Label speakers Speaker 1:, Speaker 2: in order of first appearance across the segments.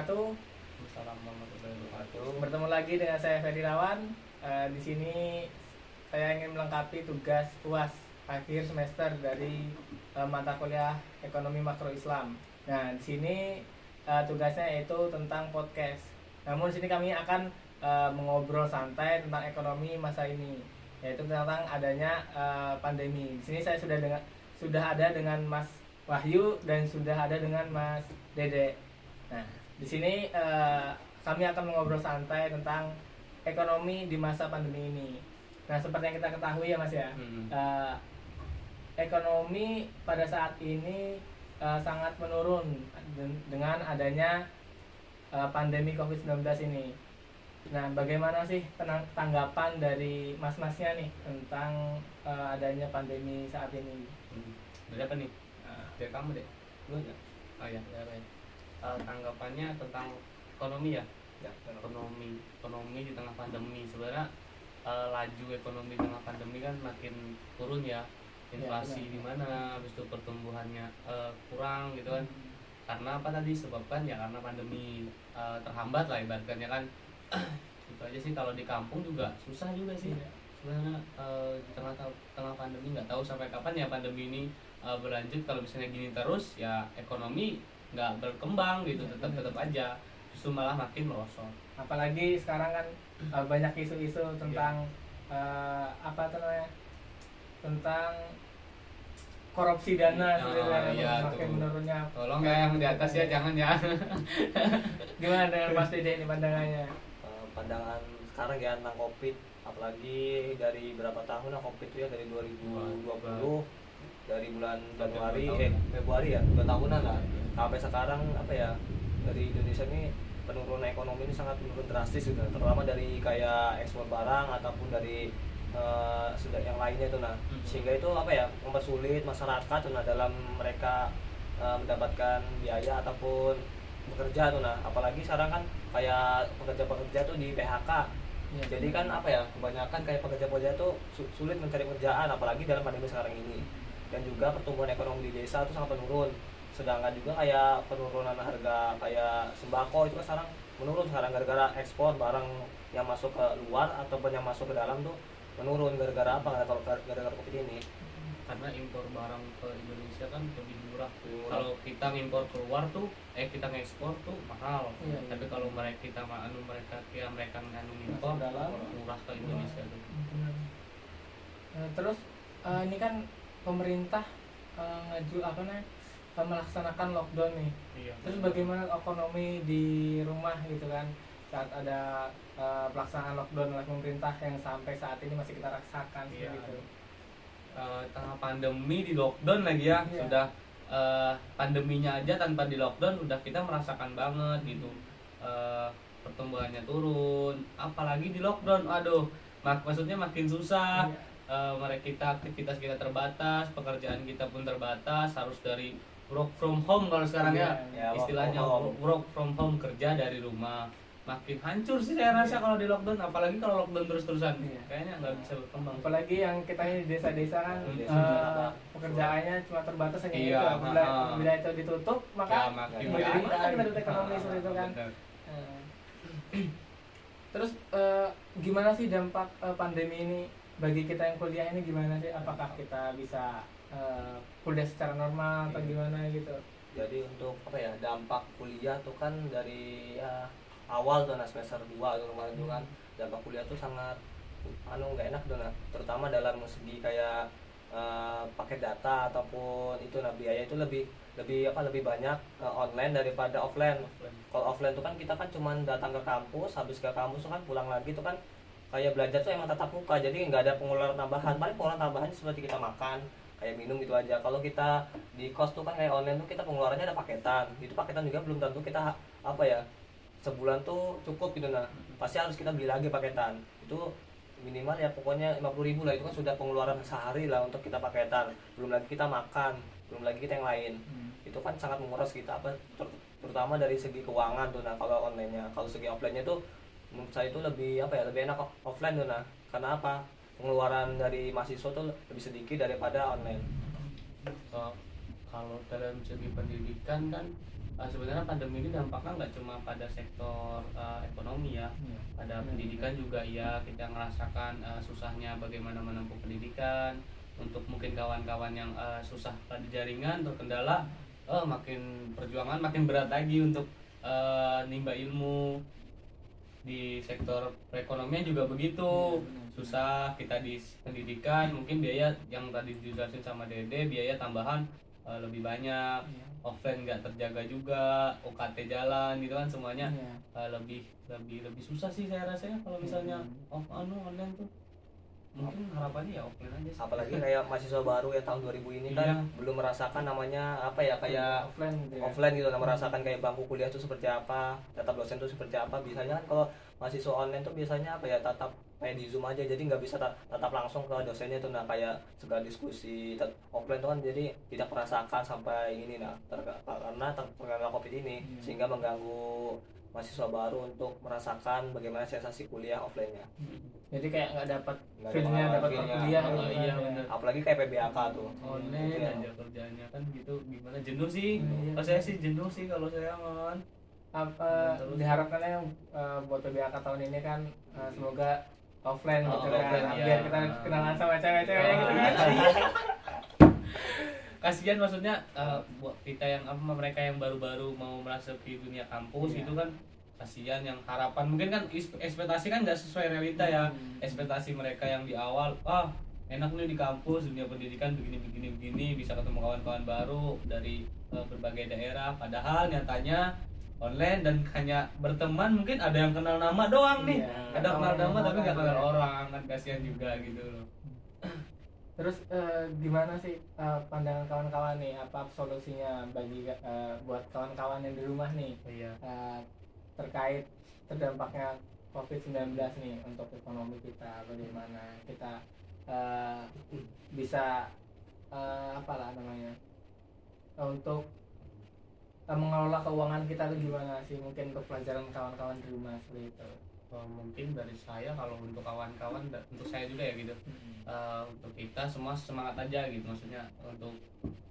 Speaker 1: wabarakatuh.
Speaker 2: Assalamualaikum warahmatullahi wabarakatuh.
Speaker 1: Bertemu lagi dengan saya Ferry Rawan. Di sini saya ingin melengkapi tugas UAS akhir semester dari mata kuliah Ekonomi Makro Islam. Nah, di sini tugasnya yaitu tentang podcast. Namun di sini kami akan mengobrol santai tentang ekonomi masa ini, yaitu tentang adanya pandemi. Di sini saya sudah ada dengan Mas Wahyu dan sudah ada dengan Mas Dede. Nah, di sini kami akan mengobrol santai tentang ekonomi di masa pandemi ini. Nah, seperti yang kita ketahui ya Mas ya, ekonomi pada saat ini sangat menurun dengan adanya pandemi COVID-19 ini. Nah, bagaimana sih tanggapan dari mas-masnya nih tentang adanya pandemi saat ini?
Speaker 2: Dari apa nih? Dari kamu deh. Lu nggak? Oh ya, tanggapannya tentang ekonomi ya.
Speaker 1: Ya,
Speaker 2: Ekonomi di tengah pandemi. Sebenarnya laju ekonomi di tengah pandemi kan makin turun ya. Inflasi di mana, habis itu pertumbuhannya kurang gitu kan. Karena apa tadi sebabkan ya karena pandemi terhambat lah ibaratnya kan. Itu aja sih. Kalau di kampung juga susah juga sih sebenarnya di tengah pandemi. Nggak tahu sampai kapan ya pandemi ini berlanjut. Kalau misalnya gini terus ya ekonomi nggak berkembang gitu, tetap aja justru malah makin merosot.
Speaker 1: Apalagi sekarang kan banyak isu-isu tentang apa namanya, tentang korupsi dana sebenarnya semakin menurunnya.
Speaker 2: Tolong ya yang di atas ya, jangan ya.
Speaker 1: Gimana dengan Mas Dede ini pandangannya?
Speaker 3: Pandangan sekarang ya tentang COVID, apalagi dari berapa tahun lah COVID itu ya, dari 2020, dari bulan Februari ya, 2 tahunan lah sampai sekarang. Apa ya, dari Indonesia ini penurunan ekonomi ini sangat menurun drastis gitu, terutama dari kayak ekspor barang ataupun dari sudah yang lainnya itu sehingga itu apa ya, mempersulit masyarakat dalam mereka mendapatkan biaya ataupun bekerja apalagi sekarang kan kayak pekerja-pekerja tuh di PHK. Jadi kan apa ya, kebanyakan kayak pekerja-pekerja tuh sulit mencari pekerjaan apalagi dalam pandemi sekarang ini. Dan juga pertumbuhan ekonomi di desa itu sangat menurun. Sedangkan juga kayak penurunan harga kayak sembako itu kan sekarang menurun gara-gara ekspor barang yang masuk ke luar ataupun yang masuk ke dalam tuh menurun gara-gara apa? Gara-gara COVID ini.
Speaker 2: Karena impor barang ke Indonesia kan lebih murah. Kalau kita ngimpor keluar tuh kita ngekspor tuh mahal. Tapi kalau mereka ngimpor murah ke Indonesia tuh.
Speaker 1: Terus ini kan pemerintah melaksanakan lockdown nih. Terus bagaimana ekonomi di rumah gitu kan saat ada pelaksanaan lockdown oleh pemerintah yang sampai saat ini masih kita rasakan gitu.
Speaker 2: Tengah pandemi di lockdown lagi ya. Sudah pandeminya aja tanpa di lockdown udah kita merasakan banget gitu. Pertumbuhannya turun, apalagi di lockdown, aduh, maksudnya makin susah. Aktivitas kita terbatas, pekerjaan kita pun terbatas, harus dari work from home kalau sekarang istilahnya work from home, kerja dari rumah. Makin hancur sih saya rasa kalau di lockdown, apalagi kalau lockdown terus-terusan. Kayaknya nggak bisa berkembang.
Speaker 1: Apalagi yang kita ini di desa-desa kan pekerjaannya cuma terbatas hanya itu. Bila itu ditutup maka jadi kita ekonomi seperti itu kan. Terus gimana sih dampak pandemi ini bagi kita yang kuliah ini, gimana sih? Apakah kita bisa kuliah secara normal atau gimana gitu?
Speaker 3: Jadi untuk apa ya, dampak kuliah tuh kan dari awal tuh semester 2 tuh kemarin tuh kan dampak kuliah tuh sangat nggak enak tuh terutama dalam segi kayak paket data ataupun itu biaya itu lebih banyak online daripada offline. Kalau offline tuh kan kita kan cuman datang ke kampus, habis ke kampus tuh kan pulang lagi tuh kan kayak belajar tuh emang tatap muka, jadi nggak ada pengeluaran tambahan. Paling pengeluaran tambahan seperti kita makan, kayak minum gitu aja. Kalau kita di kos tuh kan kayak online tuh kita pengeluarannya ada paketan. Itu paketan juga belum tentu kita apa ya, sebulan tuh cukup gitu pasti harus kita beli lagi paketan. Itu minimal ya pokoknya 50.000 lah, itu kan sudah pengeluaran sehari lah untuk kita paketan. Belum lagi kita makan, belum lagi kita yang lain. Itu kan sangat menguras kita terutama dari segi keuangan tuh kalau online-nya. Kalau segi offline-nya tuh menurut saya itu lebih lebih enak offline tuh karena apa? Pengeluaran dari mahasiswa tuh lebih sedikit daripada online.
Speaker 2: Kalau dalam segi pendidikan kan sebenarnya pandemi ini dampaknya nggak cuma pada sektor ekonomi ya, pada pendidikan juga ya. Kita ngerasakan susahnya bagaimana menempuh pendidikan. Untuk mungkin kawan-kawan yang susah pada jaringan terkendala, makin perjuangan makin berat lagi untuk nimba ilmu. Di sektor perekonomian juga begitu, susah. Kita di pendidikan mungkin biaya yang tadi dijelasin sama Dede, biaya tambahan lebih banyak, offline nggak terjaga juga, UKT jalan gitu kan, semuanya lebih susah sih saya rasa ya kalau misalnya online tuh. Mungkin harapannya ya offline aja sih.
Speaker 3: Apalagi kayak mahasiswa baru ya tahun 2000 ini kan belum merasakan namanya apa ya, kayak offline gitu, merasakan kayak bangku kuliah itu seperti apa, tatap dosen itu seperti apa. Biasanya kan kalau mahasiswa online tuh biasanya apa ya, tatap kayak di Zoom aja, jadi nggak bisa tatap langsung ke dosennya tuh. Nah kayak segala diskusi offline tuh kan jadi tidak merasakan sampai ini, nah karena terkena COVID ini sehingga mengganggu mahasiswa baru untuk merasakan bagaimana sensasi kuliah offline-nya.
Speaker 1: Jadi kayak nggak dapat feel-nya, dapat kuliah.
Speaker 2: Iya benar.
Speaker 3: Apalagi kayak PBAK tuh.
Speaker 2: Online aja kerjanya kan gitu, gimana, jenuh sih. Kalau saya sih jenuh sih kalau saya mohon.
Speaker 1: Diharapkannya buat PBAK tahun ini kan semoga offline gitu kan, biar kita kenalan sama cewek-ceweknya gitu kan.
Speaker 2: Kasihan maksudnya buat kita yang mereka yang baru-baru mau masuk di dunia kampus itu kan kasihan. Yang harapan mungkin kan ekspektasi kan nggak sesuai realita ya. Ekspektasi mereka yang di awal, enak nih di kampus, dunia pendidikan begini, bisa ketemu kawan-kawan baru dari berbagai daerah. Padahal nyatanya online dan hanya berteman, mungkin ada yang kenal nama doang nih, ada kenal nama tapi nggak kenal orang, kan kasihan juga gitu loh.
Speaker 1: Terus gimana sih pandangan kawan-kawan nih, apa solusinya bagi buat kawan-kawan yang di rumah nih terkait terdampaknya COVID-19 nih untuk ekonomi kita, bagaimana kita bisa untuk mengelola keuangan kita tuh gimana sih, mungkin untuk pelajaran kawan-kawan di rumah seperti itu.
Speaker 2: Mungkin dari saya, kalau untuk kawan-kawan, untuk saya juga ya gitu, untuk kita semua semangat aja gitu, maksudnya untuk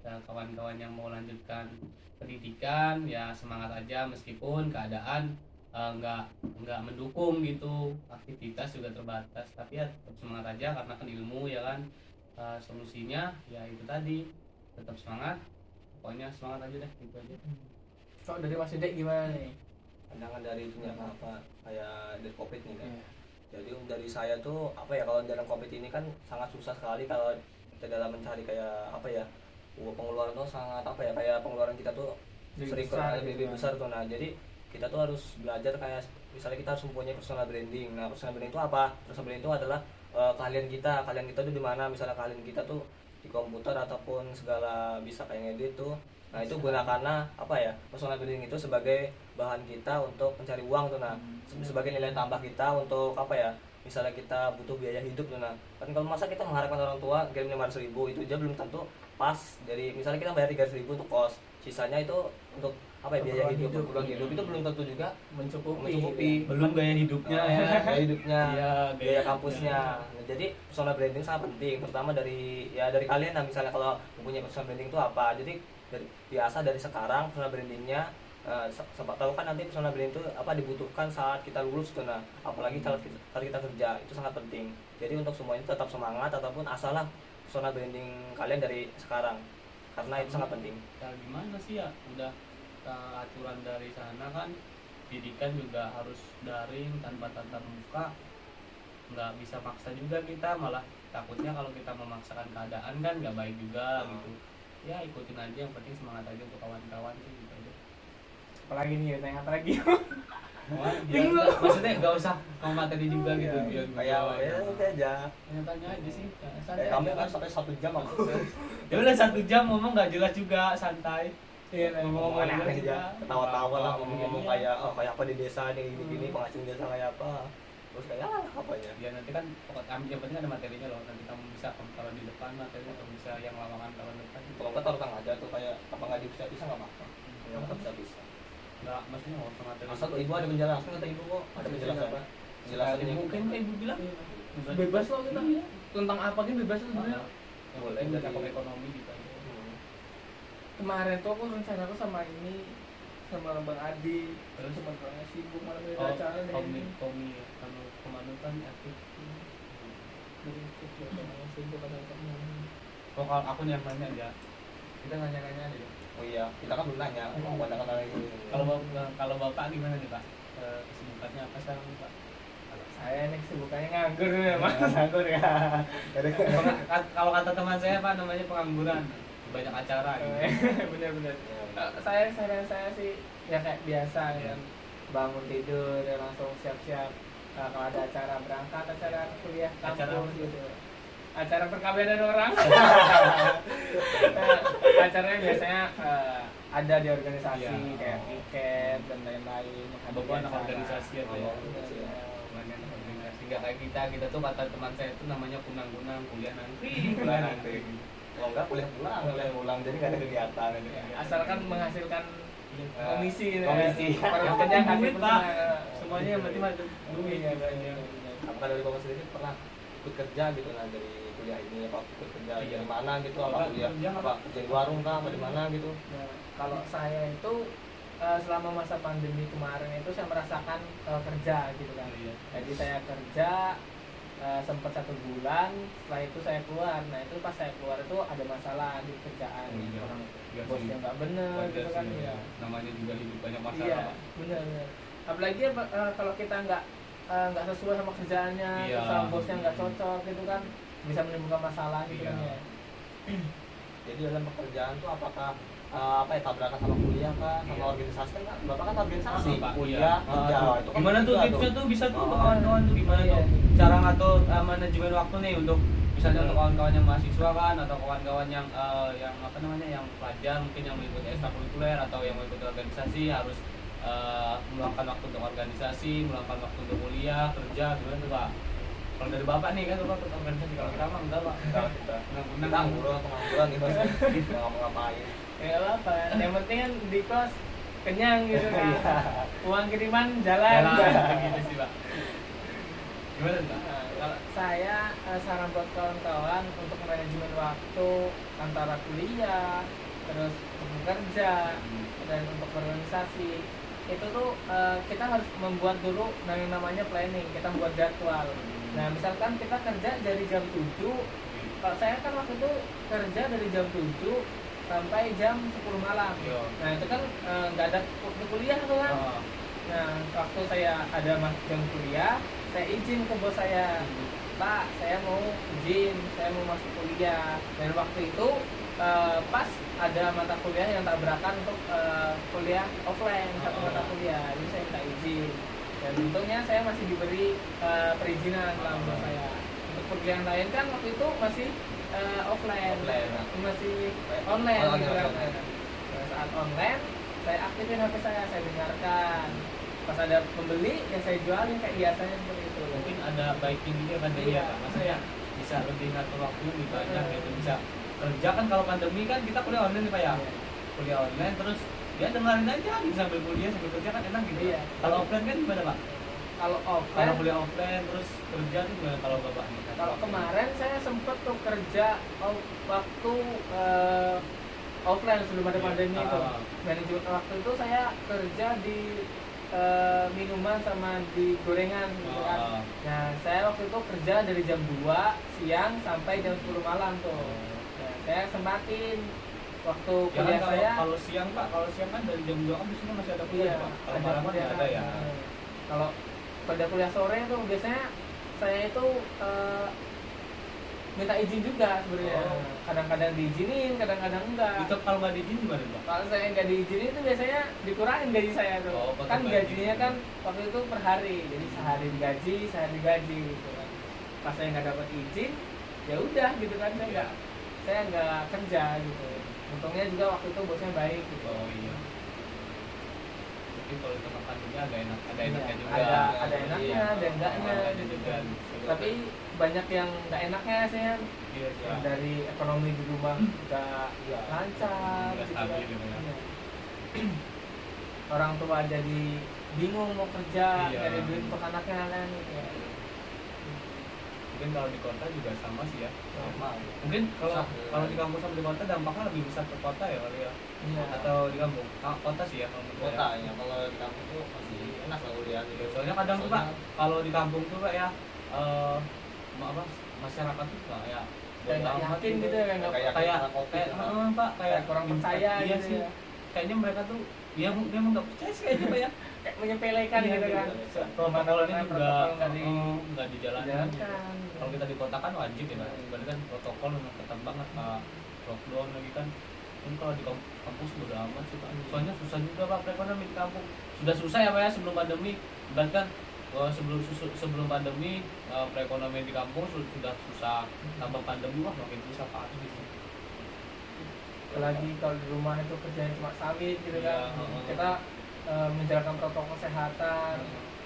Speaker 2: kawan-kawan yang mau lanjutkan pendidikan ya semangat aja, meskipun keadaan nggak mendukung gitu, aktivitas juga terbatas, tapi ya tetap semangat aja karena kan ilmu ya kan. Solusinya ya itu tadi, tetap semangat, pokoknya semangat aja deh, gitu aja.
Speaker 1: Kok dari Mas Dedek gimana nih
Speaker 3: pandangan dari dunia apa kayak dari COVID nih kan? Jadi dari saya tuh apa ya, kalau dalam COVID ini kan sangat susah sekali kalau kita dalam mencari kayak apa ya, pengeluaran tuh sangat apa ya, kayak pengeluaran kita tuh sering lebih besar tuh. Nah jadi kita tuh harus belajar kayak misalnya kita harus mempunyai personal branding. Nah personal branding itu apa? Personal branding itu adalah kalian kita tuh di mana, misalnya kalian kita tuh di komputer ataupun segala bisa kayak ngedit tuh. Nah itu gunakanlah apa ya, personal branding itu sebagai bahan kita untuk mencari uang tuh. Nah sebagai nilai tambah kita untuk apa ya, misalnya kita butuh biaya hidup tuh. Nah kan kalau masa kita mengharapkan orang tua kirim 500.000, itu aja belum tentu pas. Dari misalnya kita bayar 300.000 untuk kos, sisanya itu untuk apa ya, biaya hidup, kebutuhan hidup itu belum tentu juga mencukupi.
Speaker 2: Belum gaya hidupnya ya,
Speaker 3: gaya hidupnya,
Speaker 2: gaya
Speaker 3: kampusnya. Nah, jadi personal branding sangat penting, terutama dari kalian. Nah misalnya kalau mempunyai personal branding itu apa, jadi biasa dari sekarang personal brandingnya sempat tahu kan nanti personal branding itu apa dibutuhkan saat kita lulus tuh. Nah apalagi saat kita kerja, itu sangat penting. Jadi untuk semuanya tetap semangat, ataupun asalah personal branding kalian dari sekarang, karena itu sangat penting.
Speaker 2: Ya gimana sih ya, udah aturan dari sana kan, pendidikan juga harus daring tanpa tatap muka, nggak bisa maksa juga kita, malah takutnya kalau kita memaksakan keadaan kan nggak baik juga gitu. Ya ikutin aja, yang penting semangat aja untuk kawan-kawan sih gitu aja.
Speaker 1: Apalagi nih, tanya apa lagi?
Speaker 2: Maksudnya nggak usah kamu materi juga gitu, biar
Speaker 3: kayak aja
Speaker 2: tanya aja sih,
Speaker 3: kamu kan sampai 1 jam aku.
Speaker 2: Ya udah 1 jam ngomong nggak jelas juga, santai.
Speaker 3: Ngomong aneh aja, ketawa-tawa lah, ngomong kayak kayak apa di desa nih, gini penghasilan desa kayak apa, terus kayak apa ya.
Speaker 2: Ya nanti kan yang penting ada materinya loh, nanti kamu bisa taruh di depan materinya, atau bisa yang lawangan kalau depan.
Speaker 3: Kalau nggak taruh tengah aja tuh, kayak apa nggak bisa nggak apa-apa. Ya nggak bisa.
Speaker 2: Nggak, maksudnya nggak usah materi.
Speaker 3: Asal ibu ada penjelasan, kata ibu kok ada penjelasan apa? Penjelasannya
Speaker 2: mungkin kayak ibu bilang
Speaker 1: bebas loh kita tentang apa gitu, bebas sebenarnya.
Speaker 2: Boleh dari ekonomi gitu.
Speaker 1: Kemarin tuh aku rencana sama ini sama Bang Adi,
Speaker 2: Terus?
Speaker 1: cuma orangnya sibuk malam ini
Speaker 2: Oh,
Speaker 1: acara deh.
Speaker 2: Tommy sama kemana kan aktif.
Speaker 1: Jadi itu orangnya sibuk ada temen.
Speaker 2: Oh kalau aku nih yang nanya aja, kita nanya-nanya aja.
Speaker 3: Oh iya, kita kan belum nanya, kebanyakan orang ini.
Speaker 2: Kalau bapak gimana nih pak? Kesibukannya apa sekarang nih, pak?
Speaker 1: Saya nih kesibukannya nganggur nih, Mas. Nganggur ya.
Speaker 2: Kalau kata teman saya pak namanya pengangguran, banyak acara gitu.
Speaker 1: Bener-bener. Saya sih ya kayak biasa
Speaker 2: Iya.
Speaker 1: kan, bangun tidur ya langsung siap-siap. Kalau ada acara berangkat, acara kuliah
Speaker 2: Acara
Speaker 1: kampus
Speaker 2: apa?
Speaker 1: gitu, acara perkawinan orang. Acaranya biasanya ada di organisasi
Speaker 2: Iya.
Speaker 1: kayak tiket dan lain-lain. Ada
Speaker 2: Bapak anak
Speaker 1: acara.
Speaker 2: organisasi apa ya? Banyak organisasi. Nggak kayak kita tuh kata teman saya itu namanya kunang-kunang, kuliah nanti.
Speaker 3: Kuliah nanti. Kalau enggak kuliah pulang jadi nggak ada kegiatan.
Speaker 1: Asalkan menghasilkan komisi,
Speaker 3: komisi.
Speaker 1: Para pekerja
Speaker 2: Yang penting
Speaker 1: kami
Speaker 2: duit, Pak.
Speaker 1: pernah
Speaker 2: Semuanya yang penting ada duit
Speaker 1: Iya,
Speaker 2: gitu aja.
Speaker 3: Apakah dari bapak sendiri pernah ikut kerja gitu nah dari kuliah ini apa ikut kerja
Speaker 2: Iya.
Speaker 3: di mana gitu apa
Speaker 2: Enggak,
Speaker 3: kuliah
Speaker 2: kerja
Speaker 3: apa kerja di warung kah apa di mana gitu?
Speaker 1: Nah, kalau saya itu selama masa pandemi kemarin itu saya merasakan kerja gitu kan.
Speaker 2: Iya.
Speaker 1: Jadi saya kerja sempat 1 bulan, setelah itu saya keluar. Nah itu pas saya keluar itu ada masalah di kerjaan,
Speaker 2: Iya.
Speaker 1: orang
Speaker 2: Iya
Speaker 1: bosnya
Speaker 2: sih.
Speaker 1: nggak bener
Speaker 2: Wajar
Speaker 1: gitu kan.
Speaker 2: sih,
Speaker 1: Iya.
Speaker 2: namanya juga hidup banyak masalah
Speaker 1: Iya,
Speaker 2: Pak.
Speaker 1: benar. Apalagi kalau kita nggak sesuai sama kerjaannya,
Speaker 2: Iya.
Speaker 1: terus sama bosnya nggak cocok gitu kan, bisa menimbulkan masalah gitu
Speaker 2: Iya.
Speaker 1: kan ya.
Speaker 3: Jadi dalam pekerjaan tuh apakah apa ya tabrakan sama kuliah kah sama
Speaker 2: Iya.
Speaker 3: organisasi kan bapak kan organisasi
Speaker 2: Pak,
Speaker 3: kuliah
Speaker 2: iya.
Speaker 3: kerja itu kan
Speaker 2: Gimana tuh
Speaker 3: juga
Speaker 2: tipsnya tuh bisa tuh
Speaker 3: Oh.
Speaker 2: kawan-kawan tuh gimana
Speaker 1: Iya.
Speaker 2: tuh cara ngatur manajemen waktu nih untuk misalnya untuk kawan-kawan yang mahasiswa kan atau kawan-kawan yang apa namanya yang pelajar mungkin yang mengikuti ekstrakurikuler atau yang mengikuti organisasi harus meluangkan waktu untuk organisasi, meluangkan waktu untuk kuliah, kerja gimana tuh Pak? Kalau dari bapak nih kan bapak ikut organisasi, kalau kita mah enggak Pak.
Speaker 3: Kita kita
Speaker 2: Benar-benar
Speaker 3: pengangguran gitu sih nggak ngapa-ngapain.
Speaker 1: Ya apa, yang penting kan di kos kenyang gitu kan.
Speaker 2: Iya.
Speaker 1: Uang kiriman jalan.
Speaker 2: gitu sih Pak. Gimana tuh Pak?
Speaker 1: Nah, kalau saya saran buat kawan-kawan untuk manajemen waktu antara kuliah, terus untuk bekerja dan untuk berorganisasi itu tuh kita harus membuat dulu yang namanya planning, kita membuat jadwal. Nah misalkan kita kerja dari jam 7, kalau saya kan waktu itu kerja dari jam 7 sampai jam 10 malam.
Speaker 2: Iya.
Speaker 1: Nah itu kan nggak ada waktu kuliah tuh kan.
Speaker 2: Oh.
Speaker 1: Nah waktu saya ada jam kuliah, saya izin ke bos saya, Pak saya mau izin, saya mau masuk kuliah. Dan waktu itu pas ada mata kuliah yang tabrakan untuk kuliah offline, satu mata kuliah, jadi saya minta izin. Dan untungnya saya masih diberi perizinan sama bos saya. Untuk kuliah yang lain kan waktu itu masih offline, masih online gitu kan. Nah, saat online saya aktifin HP saya dengarkan. Pas ada pembeli ya saya jualin kayak biasanya seperti itu.
Speaker 2: Mungkin ada baiking juga kan dari
Speaker 1: Iya.
Speaker 2: ya Pak. Masa ya bisa lebih ngatur waktu lebih banyak gitu, bisa kerja kan kalau pandemi kan kita kuliah online nih Pak ya.
Speaker 1: Iya.
Speaker 2: Kuliah online terus ya dengerin aja gitu sambil kuliah sambil kerja kan enak gitu.
Speaker 1: Iya.
Speaker 2: Kalau offline kan gimana Pak?
Speaker 1: Kalau
Speaker 2: Kalau
Speaker 1: offline,
Speaker 2: kuliah offline terus kerja tuh gimana kalau Bapak nih?
Speaker 1: kalau kemarin saya sempet tuh kerja waktu offline sebelum ada
Speaker 2: Iya.
Speaker 1: pandemi itu.
Speaker 2: Ah.
Speaker 1: Manajemen waktu itu saya kerja di minuman sama di gorengan gitu kan.
Speaker 2: Ah.
Speaker 1: Nah saya waktu itu kerja dari jam 2 siang sampai jam 10 malam tuh. Nah, saya sempatin waktu
Speaker 2: Ya kan
Speaker 1: kuliah saya.
Speaker 2: kalau siang Pak, kalau siang kan dari jam 2 kan biasanya masih ada kuliah
Speaker 1: Iya,
Speaker 2: Pak. Kalau
Speaker 1: ada
Speaker 2: malam kan
Speaker 1: kuliah.
Speaker 2: nggak ada ya.
Speaker 1: Kalau pada kuliah sore tuh biasanya saya itu minta izin juga sebenarnya.
Speaker 2: Oh.
Speaker 1: Kadang-kadang diizinin, kadang-kadang enggak.
Speaker 2: Itu kalau nggak diizin gimana Pak?
Speaker 1: Kalau saya nggak diizinin itu biasanya dikurangin gaji saya tuh.
Speaker 2: Oh, pakai
Speaker 1: Kan
Speaker 2: gaji.
Speaker 1: gajinya kan waktu itu per hari, jadi sehari digaji, sehari digaji gitu kan. Pas saya nggak dapat izin, ya udah gitu kan
Speaker 2: Iya.
Speaker 1: saya nggak kerja gitu. Untungnya juga waktu itu bosnya baik gitu.
Speaker 2: Oh iya. Mungkin kalau tengah pandemi agak enak, ada
Speaker 1: Iya,
Speaker 2: enaknya juga.
Speaker 1: ada enaknya,
Speaker 2: Iya.
Speaker 1: ada enggaknya
Speaker 2: Ada
Speaker 1: gitu.
Speaker 2: juga.
Speaker 1: Tapi banyak yang nggak enaknya sih kan.
Speaker 2: Iya, iya.
Speaker 1: Dari ekonomi di rumah nggak lancar
Speaker 2: Nggak
Speaker 1: gitu
Speaker 2: stabil
Speaker 1: kan.
Speaker 2: gitu ya.
Speaker 1: Iya. Orang tua jadi bingung mau kerja
Speaker 2: Iya.
Speaker 1: dari duit untuk anaknya kan gitu ya.
Speaker 2: mungkin kalau di kota juga sama sih ya.
Speaker 3: Sama.
Speaker 2: Mungkin kalau
Speaker 3: Sama.
Speaker 2: kalau di kampung sama di kota dampaknya lebih besar ke kota ya kali ya.
Speaker 1: Iya.
Speaker 2: Atau di kampung kota sih ya kalau menurut saya.
Speaker 3: Kota ya, kalau di kampung tuh masih enak lah kuliah gitu.
Speaker 2: Soalnya kadang tuh Pak, kalau di kampung tuh Pak ya apa masyarakat tuh Pak ya
Speaker 1: Kayak nggak
Speaker 2: bodo amat
Speaker 1: yakin gitu ya,
Speaker 3: Kayak
Speaker 2: kayak
Speaker 3: kopi
Speaker 2: kayak
Speaker 3: gitu.
Speaker 2: Pak
Speaker 1: kayak kurang percaya
Speaker 2: iya
Speaker 1: gitu
Speaker 2: sih.
Speaker 1: ya.
Speaker 2: Kayaknya mereka tuh dia emang nggak percaya sih kayaknya Pak ya.
Speaker 1: Kayak menyepelekan
Speaker 2: Iya,
Speaker 1: gitu
Speaker 2: iya,
Speaker 1: kan.
Speaker 2: iya.
Speaker 1: Pemandangan
Speaker 2: Protokolnya juga
Speaker 1: protokol
Speaker 2: nggak dijalankan.
Speaker 1: dijalankan.
Speaker 2: Kalau kita di kota kan wajib ya, berarti kan protokol memang ketat banget Pak. Lockdown lagi kan. Ini kalau di kampus udah aman sih Pak. Soalnya susah juga Pak perekonomian di kampung. Sudah susah ya Pak ya sebelum pandemi. Berarti kan sebelum pandemi perekonomian di kampung sudah susah. Tambah pandemi wah makin susah Pak gitu.
Speaker 1: Apalagi kalau di rumah itu kerjanya cuma sawit gitu
Speaker 2: Iya,
Speaker 1: kan. Kita menjalankan protokol kesehatan,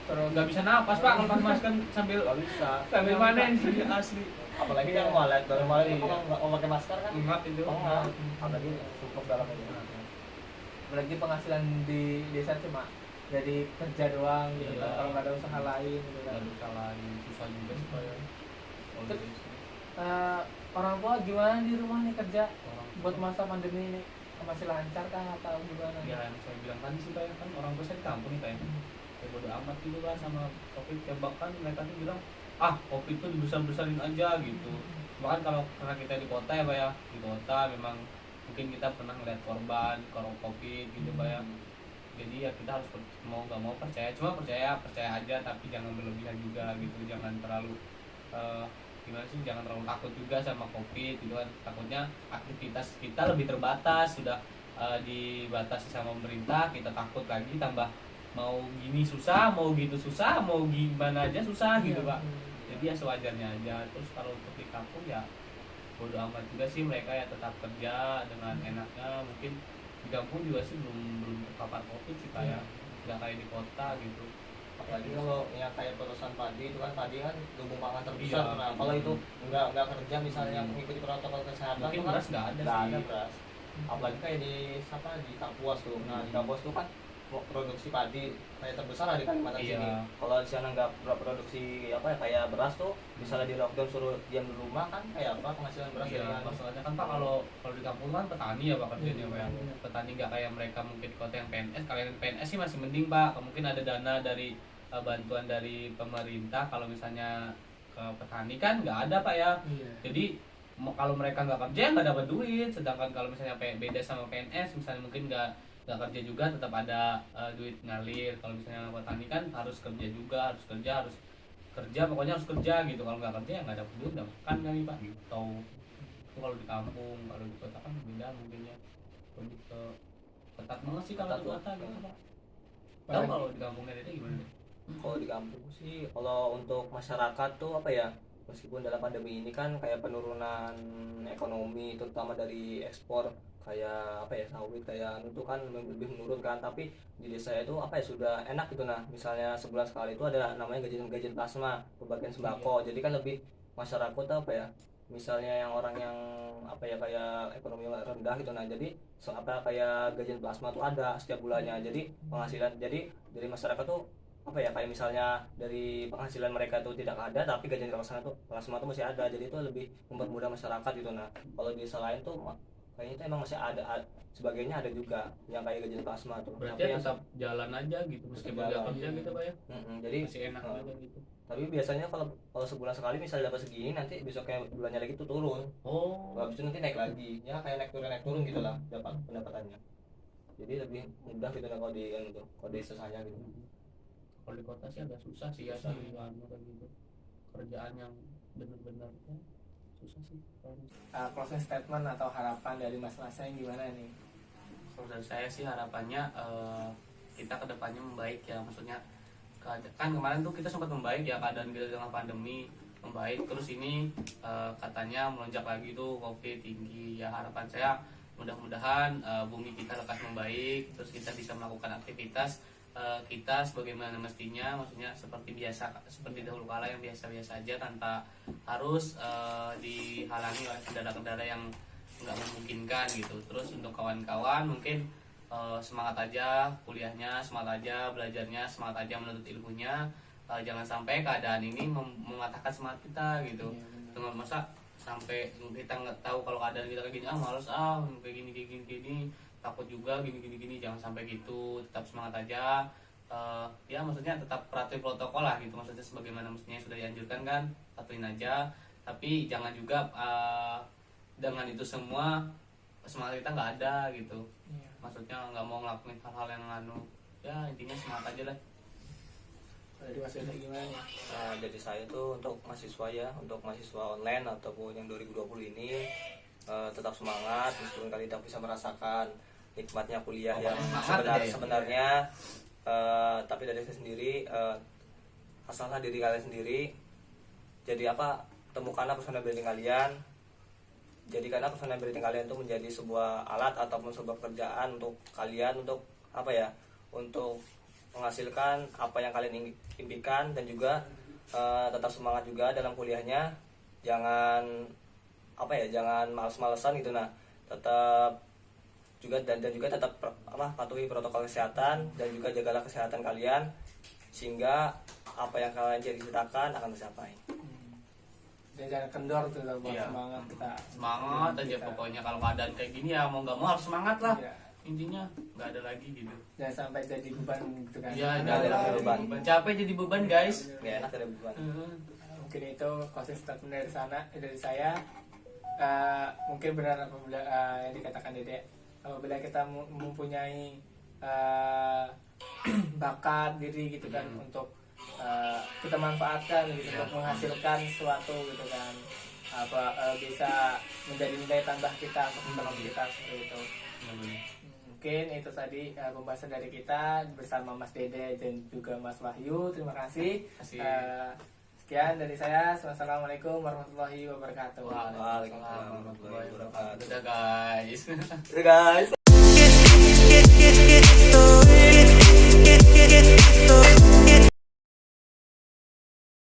Speaker 1: terus
Speaker 2: Nggak bisa napas Pak kalau pakai masker sambil
Speaker 3: Nggak bisa.
Speaker 1: sambil manen.
Speaker 2: asli.
Speaker 3: Apalagi
Speaker 1: Iya.
Speaker 3: kan walet, kalau walet itu
Speaker 2: Iya.
Speaker 3: kalau nggak mau pakai masker kan
Speaker 2: Ngap itu.
Speaker 3: pengap. Apalagi cukup dalam ini.
Speaker 1: apalagi penghasilan di desa cuma dari kerja doang gitu
Speaker 2: Iya.
Speaker 1: kan. Kalau nggak ada usaha lain gitu kan.
Speaker 2: Aduh salah susah juga sih Pak ya. Kalau
Speaker 1: Terus,
Speaker 2: di desa.
Speaker 1: Orang tua gimana di rumah nih kerja
Speaker 2: Orang
Speaker 1: buat masa pandemi ini, masih lancar kah atau gimana?
Speaker 2: ya yang saya bilang tadi sih Pak ya, kan orang tua saya di kampung nih Pak ya. Ya bodo amat gitu kan sama covid ya, bahkan mereka tuh bilang covid tuh dibesar-besarin aja gitu. Bahkan kalau karena kita di kota ya Pak ya, di kota memang mungkin kita pernah ngeliat korban kalau covid gitu Pak ya. Jadi ya kita harus mau nggak mau percaya, cuma percaya aja tapi jangan berlebihan juga gitu, jangan terlalu gimana sih, jangan terlalu takut juga sama covid gitu kan. Takutnya aktivitas kita lebih terbatas, sudah dibatasi sama pemerintah, kita takut lagi tambah mau gini susah, mau gitu susah, mau gimana aja susah gitu Pak. Jadi ya sewajarnya aja. Terus kalau untuk di kampung ya bodo amat juga sih, mereka ya tetap kerja dengan enaknya. Mungkin di kampung juga sih belum terpapar covid sih Pak ya, nggak kayak di kota gitu.
Speaker 3: Apalagi kalau yang kayak perusahaan padi itu kan lumbung pangan terbesar.
Speaker 2: Iya.
Speaker 3: Nah, kalau itu nggak kerja misalnya mengikuti protokol kesehatan
Speaker 2: Mungkin
Speaker 3: itu kan
Speaker 2: beras nggak ada
Speaker 3: nggak
Speaker 2: sih.
Speaker 3: ada beras. Apalagi kayak di Kapuas tuh. Nah, di Kapuas tuh kan mau produksi padi kayak terbesar lah di Kalimantan
Speaker 2: Iya.
Speaker 3: sini. Kalau di sana nggak produksi apa ya kayak beras tuh, misalnya di lockdown suruh diam di rumah kan kayak apa penghasilan beras
Speaker 2: Iya,
Speaker 3: dari
Speaker 2: masalahnya kan Pak kalau di kampung kan petani ya Pak kerjanya Pak ya.
Speaker 1: Iya.
Speaker 2: Petani nggak kayak mereka mungkin di kota yang PNS. Kalau yang PNS sih masih mending Pak, mungkin ada dana dari bantuan dari pemerintah. Kalau misalnya ke petani kan nggak ada Pak ya.
Speaker 1: Iya.
Speaker 2: Jadi kalau mereka nggak kerja nggak dapat duit. Sedangkan kalau misalnya beda sama PNS, misalnya mungkin nggak kerja juga tetap ada duit ngalir. Kalau misalnya petani kan harus kerja juga, harus kerja, pokoknya harus kerja gitu. Kalau nggak kerja ya nggak dapat duit, nggak makan kali Pak gitu. Itu kalau di kampung. Kalau di kota kan beda mungkin ya, lebih ke ketat banget sih kalau di kota gitu Pak. Tahu kalau di kampungnya Dede gimana?
Speaker 3: Kalau di kampung sih, kalau untuk masyarakat tuh apa ya, meskipun dalam pandemi ini kan kayak penurunan ekonomi terutama dari ekspor kayak apa ya sawit kayak itu kan lebih menurun kan, tapi di desa itu apa ya sudah enak gitu. Nah misalnya sebulan sekali itu ada namanya gajian plasma pembagian sembako, jadi kan lebih masyarakat tuh apa ya, misalnya yang orang yang apa ya kayak ekonomi rendah gitu, nah jadi apa kayak gajian plasma tuh ada setiap bulannya, jadi penghasilan jadi dari masyarakat tuh apa ya kayak misalnya dari penghasilan mereka tuh tidak ada tapi gajian plasma tuh masih ada, jadi itu lebih mempermudah masyarakat gitu. Nah kalau di desa lain tuh kayaknya itu emang masih ada sebagainya ada juga yang kayak gajian plasma tuh,
Speaker 2: Berarti
Speaker 3: tapi
Speaker 2: ya tetap jalan aja gitu meskipun nggak
Speaker 3: jalan.
Speaker 2: kerja gitu Pak ya.
Speaker 3: jadi
Speaker 2: Masih enak juga gitu.
Speaker 3: tapi biasanya kalau sebulan sekali misalnya dapat segini, nanti besoknya bulannya lagi tuh turun.
Speaker 2: Oh,
Speaker 3: Habis itu nanti naik lagi, ya kayak naik turun gitulah dapat pendapatannya. Jadi lebih mudah gitu kalau di kalau di desa saya gitu.
Speaker 2: kalau di kota sih agak susah sih ya
Speaker 3: Susah.
Speaker 2: sih kan gitu. Kerjaan yang benar-benar ya, susah sih.
Speaker 1: Closing statement atau harapan dari mas-masnya yang gimana nih?
Speaker 2: Kalau dari saya sih harapannya kita kedepannya membaik ya, maksudnya kan kemarin tuh kita sempat membaik ya keadaan kita dengan pandemi membaik, terus ini katanya melonjak lagi tuh covid tinggi ya. Harapan saya mudah-mudahan bumi kita lekas membaik, terus kita bisa melakukan aktivitas kita sebagaimana mestinya, maksudnya seperti biasa, seperti dahulu kala yang biasa-biasa aja tanpa harus dihalangi oleh kendala-kendala yang nggak memungkinkan gitu. Terus untuk kawan-kawan mungkin semangat aja kuliahnya, semangat aja belajarnya, semangat aja menuntut ilmunya. jangan sampai keadaan ini mematahkan semangat kita gitu.
Speaker 1: Iya, benar.
Speaker 2: Dengan masa sampai kita nggak tahu kalau keadaan kita kayak gini, males kayak gini, takut juga gini, jangan sampai gitu, tetap semangat aja. Ya maksudnya tetap patuhi protokol lah gitu, maksudnya sebagaimana mestinya sudah dianjurkan kan, patuhin aja. Tapi jangan juga dengan itu semua semangat kita nggak ada gitu.
Speaker 1: Iya.
Speaker 2: Maksudnya nggak mau ngelakuin hal-hal yang ya intinya semangat aja lah.
Speaker 1: Jadi Mas Dede gimana nih?
Speaker 3: Nah, jadi saya tuh untuk mahasiswa online ataupun yang 2020 ini tetap semangat meskipun kalian tidak bisa merasakan nikmatnya kuliah yang sebenarnya tapi dari saya sendiri asalkan diri kalian sendiri. Jadi temukanlah personal branding kalian. Jadikanlah personal branding kalian itu menjadi sebuah alat ataupun sebuah pekerjaan untuk kalian untuk untuk menghasilkan apa yang kalian impikan, dan juga tetap semangat juga dalam kuliahnya. Jangan jangan males-malesan gitu. Nah, tetap juga dan juga tetap patuhi protokol kesehatan, dan juga jagalah kesehatan kalian sehingga apa yang kalian cita-citakan akan tercapai.
Speaker 1: Dan jangan kendor tuh buat
Speaker 2: Iya.
Speaker 1: semangat kita.
Speaker 2: Semangat aja pokoknya, kalau keadaan kayak gini ya mau nggak mau harus semangat lah.
Speaker 1: Iya.
Speaker 2: Intinya nggak ada lagi gitu.
Speaker 1: Jangan sampai jadi beban gitu kan.
Speaker 2: Iya,
Speaker 3: nggak ada lagi beban.
Speaker 2: Capek jadi beban guys.
Speaker 3: Gak enak ada beban.
Speaker 1: Mungkin itu closing statement dari saya. Mungkin benar apabila yang dikatakan Dede, apabila kita mempunyai bakat diri gitu kan, untuk kita manfaatkan gitu, untuk menghasilkan sesuatu gitu kan, bisa menjadi nilai tambah kita untuk menolong kita seperti itu. Mungkin itu tadi pembahasan dari kita bersama Mas Dede dan juga Mas Wahyu. Terima kasih. Sekian dari saya. Wassalamualaikum warahmatullahi wabarakatuh.
Speaker 3: Waalaikumsalam warahmatullahi wabarakatuh.
Speaker 2: Udah guys.
Speaker 3: Udah guys.